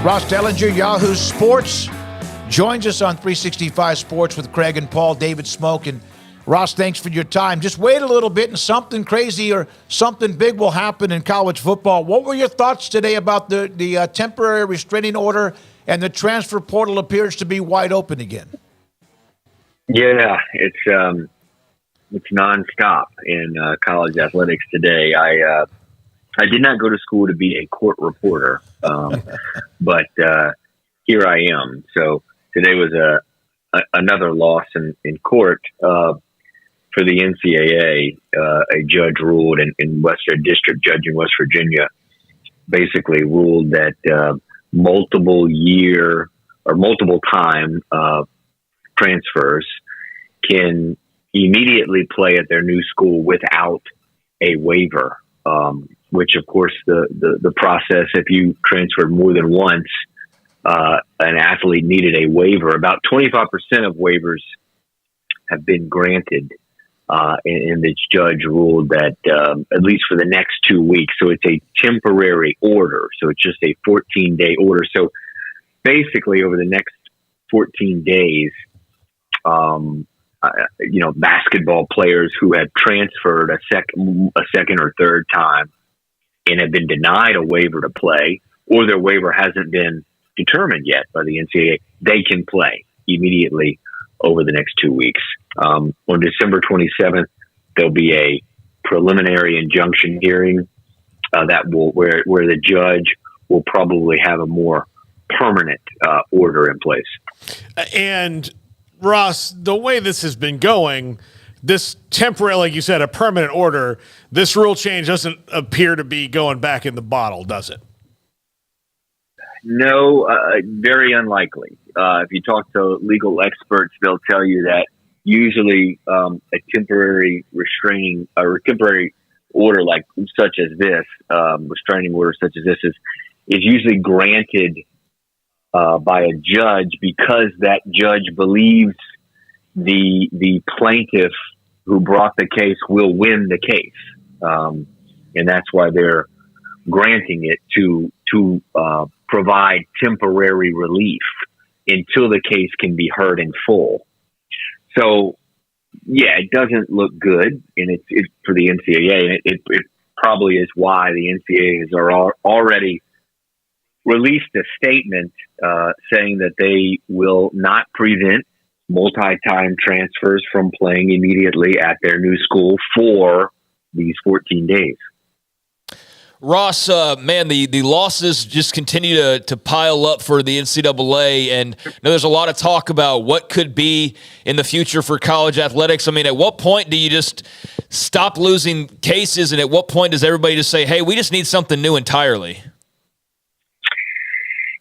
Ross Dellenger, Yahoo Sports, joins us on 365 Sports with Craig and Paul, David Smoak. And Ross, thanks for your time. Just wait a little bit and something crazy or something big will happen in college football. What were your thoughts today about the temporary restraining order and the transfer portal appears to be wide open again? Yeah, it's nonstop in college athletics today. I did not go to school to be a court reporter, but here I am. So today was another loss in court for the NCAA. A judge ruled in district judge in West Virginia basically ruled that multiple time transfers can immediately play at their new school without a waiver. Which, of course, the process, if you transferred more than once, an athlete needed a waiver. About 25% of waivers have been granted, and the judge ruled that at least for the next 2 weeks. So it's a temporary order. So it's just a 14-day order. So basically, over the next 14 days, basketball players who have transferred a second or third time and have been denied a waiver to play, or their waiver hasn't been determined yet by the NCAA, they can play immediately over the next 2 weeks. On December 27th, there'll be a preliminary injunction hearing where the judge will probably have a more permanent order in place. And Ross, the way this has been going, this temporary, like you said, a permanent order, this rule change doesn't appear to be going back in the bottle, does it? No, very unlikely. If you talk to legal experts, they'll tell you that usually a temporary temporary order such as this, restraining order such as this is usually granted by a judge because that judge believes the plaintiff who brought the case will win the case. And that's why they're granting it to provide temporary relief until the case can be heard in full. So, yeah, it doesn't look good, and it's for the NCAA, and it probably is why the NCAA has already released a statement saying that they will not prevent multi-time transfers from playing immediately at their new school for these 14 days. Ross, the losses just continue to pile up for the NCAA, and there's a lot of talk about what could be in the future for college athletics. I mean, at what point do you just stop losing cases, and at what point does everybody just say, hey, we just need something new entirely?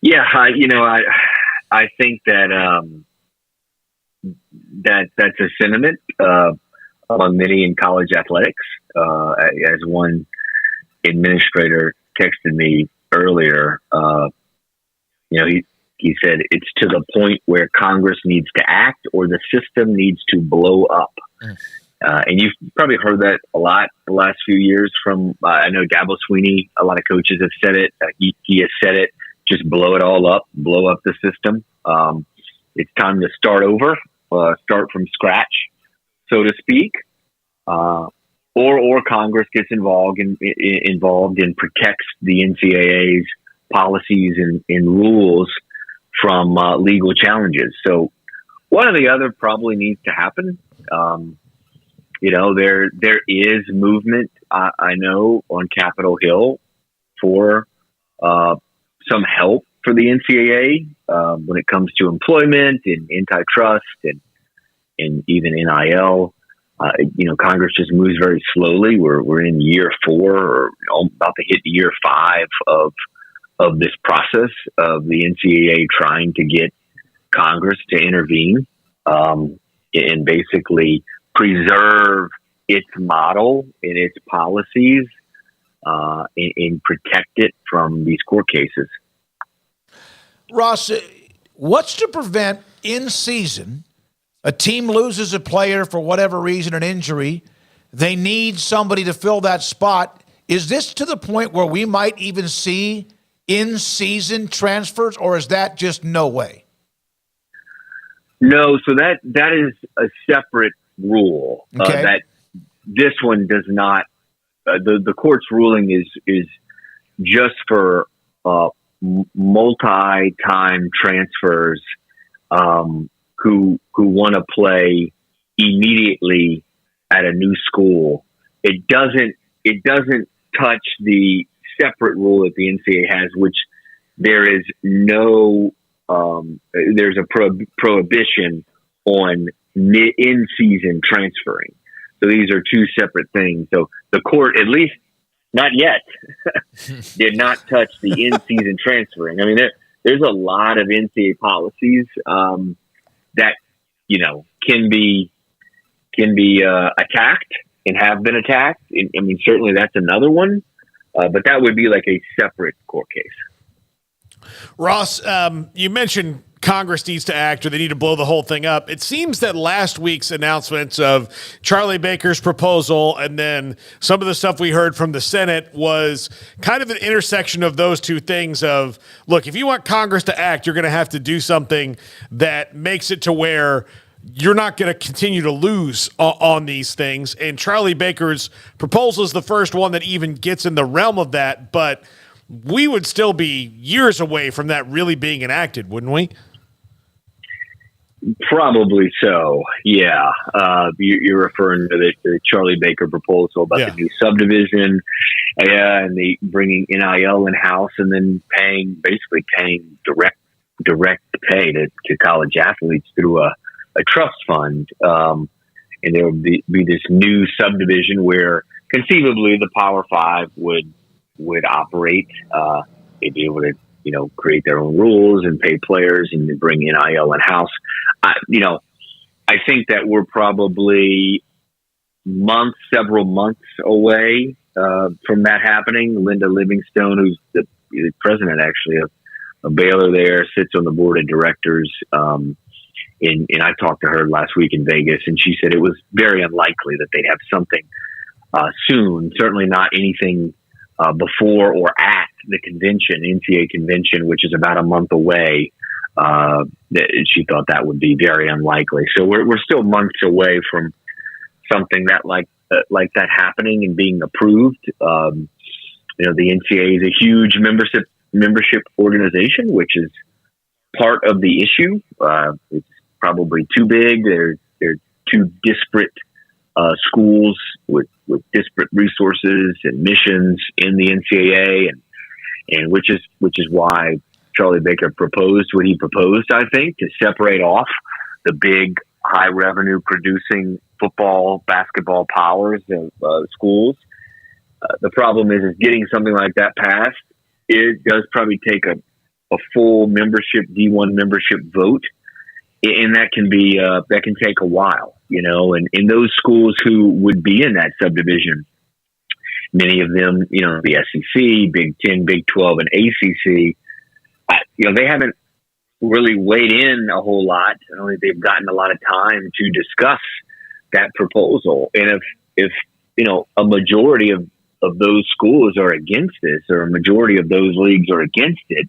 Yeah, I think that that's a sentiment among many in college athletics. As one administrator texted me earlier, he said it's to the point where Congress needs to act or the system needs to blow up. And you've probably heard that a lot the last few years from, I know Dabo Swinney, a lot of coaches have said it. He has said it. Just blow it all up, blow up the system. It's time to start over, start from scratch, so to speak. Or Congress gets involved and protects the NCAA's policies and rules from legal challenges. So one or the other probably needs to happen. There is movement, I know, on Capitol Hill for some help for the NCAA when it comes to employment and antitrust and even NIL. Congress just moves very slowly. We're in year 4 or about to hit year 5 of this process of the NCAA trying to get Congress to intervene and basically preserve its model and its policies and protect it from these court cases. Ross, what's to prevent in season a team loses a player for whatever reason, an injury, they need somebody to fill that spot. Is this to the point where we might even see in-season transfers, or is that just no way? No, so that is a separate rule. Okay. That this one does not. The court's ruling is just for multi-time transfers who want to play immediately at a new school. It doesn't touch the separate rule that the NCAA has, which there is no there's a prohibition on in-season transferring. So these are two separate things. So the court, at least not yet, did not touch the in-season transferring. I mean, there's a lot of NCAA policies that can be attacked and have been attacked. I mean, certainly that's another one, but that would be like a separate court case. Ross, you mentioned Congress needs to act or they need to blow the whole thing up. It seems that last week's announcements of Charlie Baker's proposal and then some of the stuff we heard from the Senate was kind of an intersection of those two things of, look, if you want Congress to act, you're going to have to do something that makes it to where you're not going to continue to lose on these things. And Charlie Baker's proposal is the first one that even gets in the realm of that, but we would still be years away from that really being enacted, wouldn't we? Probably so. Yeah. You're referring to the Charlie Baker proposal about the new subdivision, and the bringing NIL in house, and then basically paying direct pay to college athletes through a trust fund. And there would be this new subdivision where conceivably the Power Five would operate. They'd be able to, create their own rules and pay players and bring NIL in house. I think that we're probably several months away from that happening. Linda Livingstone, who's the president actually of Baylor there, sits on the board of directors. And I talked to her last week in Vegas, and she said it was very unlikely that they'd have something soon. Certainly not anything before or at the convention, NCAA convention, which is about a month away. She thought that would be very unlikely. So we're still months away from something that like that happening and being approved. The NCAA is a huge membership organization, which is part of the issue. It's probably too big. They're two disparate schools with disparate resources and missions in the NCAA, and which is why Charlie Baker proposed what he proposed, I think, to separate off the big high revenue producing football, basketball powers of schools. The problem is getting something like that passed. It does probably take a full membership, D1 membership vote. And that can take a while, and in those schools who would be in that subdivision, many of them, the SEC, Big 10, Big 12, and ACC, they haven't really weighed in a whole lot. I don't think they've gotten a lot of time to discuss that proposal. And if a majority of those schools are against this, or a majority of those leagues are against it,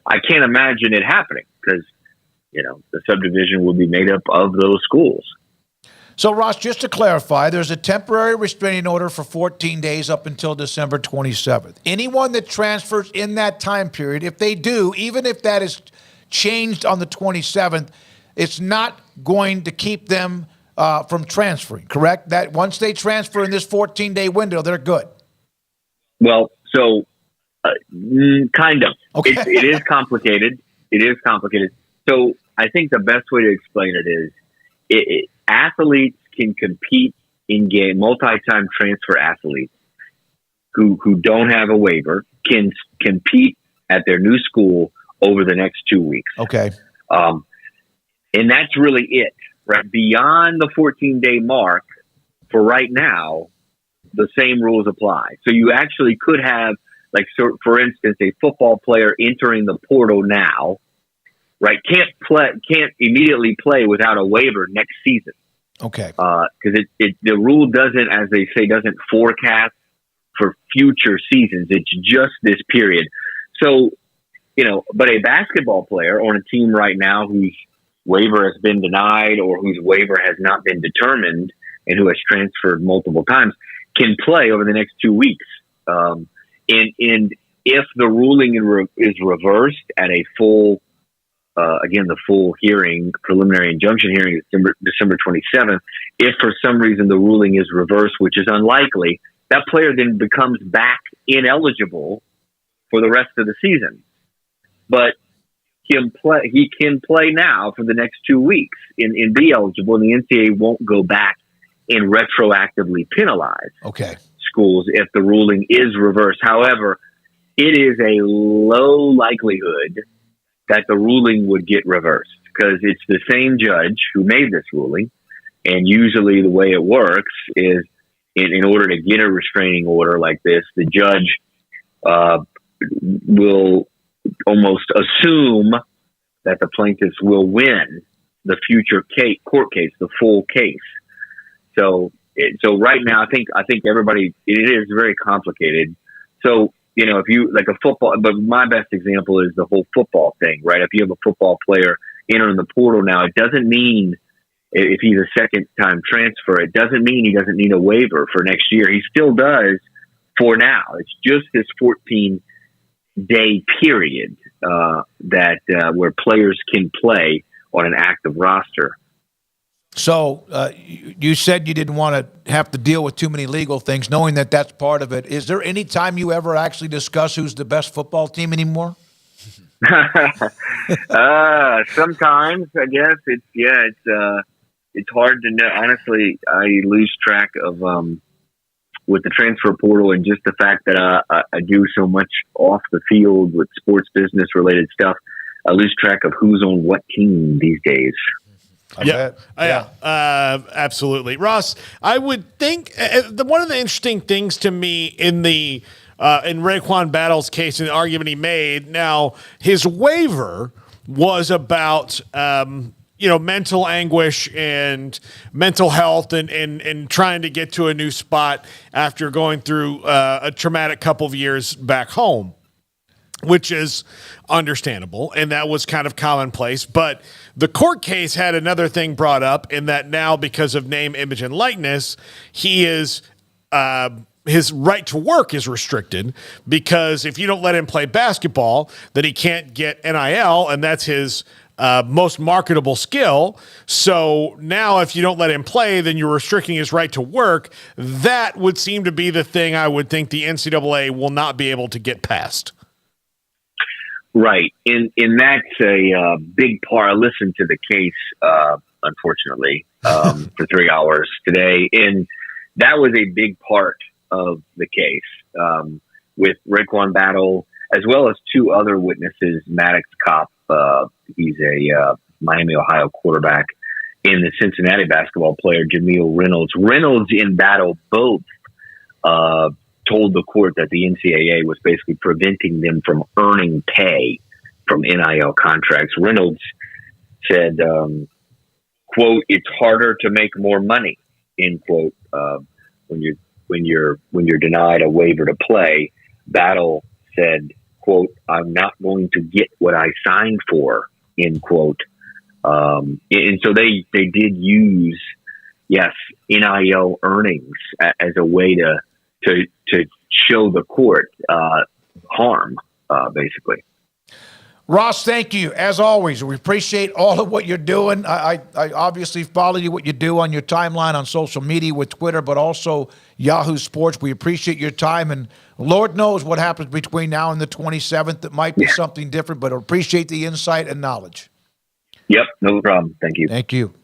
I can't imagine it happening because the subdivision will be made up of those schools. So, Ross, just to clarify, there's a temporary restraining order for 14 days up until December 27th. Anyone that transfers in that time period, if they do, even if that is changed on the 27th, it's not going to keep them from transferring, correct? That once they transfer in this 14-day window, they're good. Well, so kind of. Okay. It is complicated. It is complicated. So I think the best way to explain it is athletes can compete in game. Multi-time transfer athletes who don't have a waiver can compete at their new school over the next 2 weeks. Okay. And that's really it, right? Beyond the 14-day mark, for right now, the same rules apply. So you actually could have, for instance, a football player entering the portal now, right? Can't immediately play without a waiver next season. Okay. Because the rule doesn't forecast for future seasons. It's just this period. So, but a basketball player on a team right now whose waiver has been denied or whose waiver has not been determined and who has transferred multiple times can play over the next 2 weeks. And if the ruling is reversed at a full, again, the full hearing, preliminary injunction hearing is December 27th, if for some reason the ruling is reversed, which is unlikely, that player then becomes back ineligible for the rest of the season. But he can play now for the next 2 weeks and be eligible, and the NCAA won't go back and retroactively penalize schools if the ruling is reversed. However, it is a low likelihood that the ruling would get reversed because it's the same judge who made this ruling. And usually the way it works is in order to get a restraining order like this, the judge will almost assume that the plaintiffs will win the future court case, the full case. So right now, I think everybody, it is very complicated. So, if you like a football, but my best example is the whole football thing, right? If you have a football player entering the portal now, it doesn't mean if he's a second time transfer, it doesn't mean he doesn't need a waiver for next year. He still does for now. It's just this 14-day period where players can play on an active roster. So you said you didn't want to have to deal with too many legal things, knowing that that's part of it. Is there any time you ever actually discuss who's the best football team anymore? Sometimes, I guess it's hard to know. Honestly, I lose track of with the transfer portal and just the fact that I do so much off the field with sports business related stuff. I lose track of who's on what team these days. Yeah, absolutely. Ross, I would think one of the interesting things to me in Raekwon Battle's case and the argument he made, now his waiver was about mental anguish and mental health and trying to get to a new spot after going through a traumatic couple of years back home, which is understandable, and that was kind of commonplace. But the court case had another thing brought up in that now, because of name, image, and likeness, he is his right to work is restricted, because if you don't let him play basketball, then he can't get NIL, and that's his most marketable skill. So now if you don't let him play, then you're restricting his right to work. That would seem to be the thing I would think the NCAA will not be able to get past. Right. And that's a big part. I listened to the case, unfortunately, for 3 hours today. And that was a big part of the case with Raekwon Battle, as well as two other witnesses, Maddox Kopp. He's a Miami, Ohio quarterback, and the Cincinnati basketball player, Jameel Reynolds. Reynolds and Battle both told the court that the NCAA was basically preventing them from earning pay from NIL contracts. Reynolds said, quote, "It's harder to make more money," end quote, when you're denied a waiver to play. Battle said, quote, "I'm not going to get what I signed for," end quote. And so they did use, NIL earnings as a way to show the court harm, basically. Ross, thank you. As always, we appreciate all of what you're doing. I obviously follow you, what you do on your timeline on social media with Twitter, but also Yahoo Sports. We appreciate your time, and Lord knows what happens between now and the 27th. It might be something different, but I appreciate the insight and knowledge. Yep, no problem. Thank you. Thank you.